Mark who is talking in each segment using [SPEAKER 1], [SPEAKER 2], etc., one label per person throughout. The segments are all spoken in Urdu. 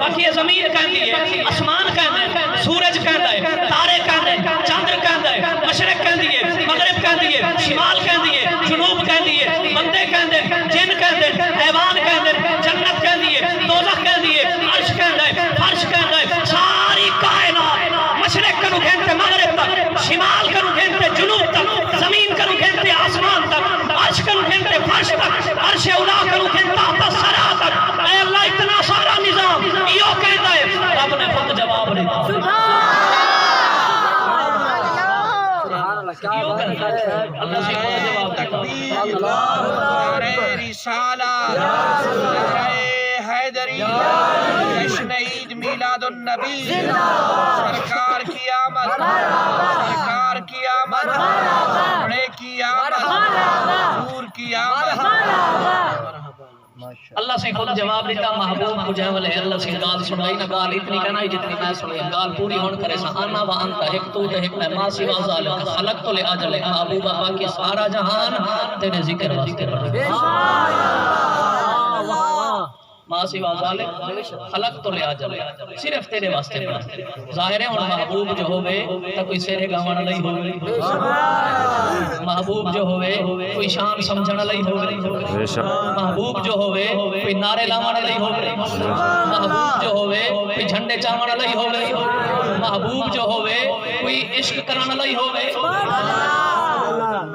[SPEAKER 1] باقی یہ زمین کہندی ہے، اسمان کہندے ہے، سورج کہندہ ہے، تارے کہندے ہے، چاندر کہندہ ہے، مشرق کہندی ہے، مغرب کہندی ہے، شمال کہندی ہے، جنوب کہندی ہے، بندے کہندے ہیں، جن کہندے ہیں، حیوان کہندے ہیں، جنت کہندی ہے، دوزخ کہندی ہے، عرش کہندہ ہے، فرش کہندہ ہے، ساری کائنات مشرق کنو گھنتے مغرب تک، شمال کنو گھنتے جنوب تک، زمین کنو گھنتے آسمان تک، عرش کنو گھنتے فرش تک، عرش اولا کنو گھنتا تسرا تک. اے اللہ اتنا سارا نظام یہ کہتا ہے، رب نے خود جواب نہیں دیا. اللہ سے خود جواب
[SPEAKER 2] تکبیر نعرہ رسالت نعرہ حیدری جشن عید میلاد النبی سرکار کی آمد سرکار کی آمد بڑے کی آمد حضور کی آمد.
[SPEAKER 1] اللہ سے خود جواب دیتا محبوب کو جہول ہے. اللہ سے گال سنائی نہ گال اتنی کہنا ہی جتنی میں سنائی گال پوری ہون کرے سا آنا و انتا ایک تو دے ایک میں ماں سوا ذالک خلق تو لے آجل محبوبہ باقی سارا جہان تیرے ذکر واسطے بڑھے ماں سوا ذالک خلق تو لے آجل صرف تیرے واسطے بڑھے. ظاہر ہے ان محبوب جو ہوئے تا کوئی سیرے گاوانا نہیں ہوئے، محبوب جو ہوئے کوئی شان سمجھنا نہیں ہوئے، محبوب جو ہوئے کوئی نعرے لاوانا نہیں ہوئے، محبوب جو ہوئے کوئی جھنڈے چاوانا نہیں ہوئے، محبوب جو ہوئے کوئی عشق کرانا نہیں ہوئے،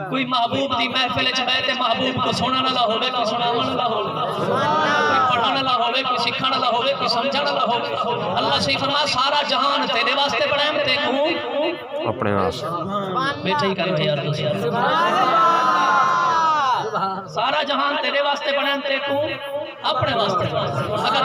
[SPEAKER 1] کوئی محبوب دی محفل چاہتے محبوب کو سونا نہ ہوئے، کوئی سناوانا نہ ہوئے، کوئی پڑھانا نہ ہوئے، کوئی سکھانا نہ ہوئے، کوئی سمجھانا نہ ہوئے. اللہ سے فرما سارا جہان تیرے واسطے بڑھائیں تے کوں
[SPEAKER 3] اپنے واسطے
[SPEAKER 1] بیٹھا ہی کرتے یار دوسرے سارا جہان تیرے واسطے بڑھائیں تے کوں اپنے واسطے. اگر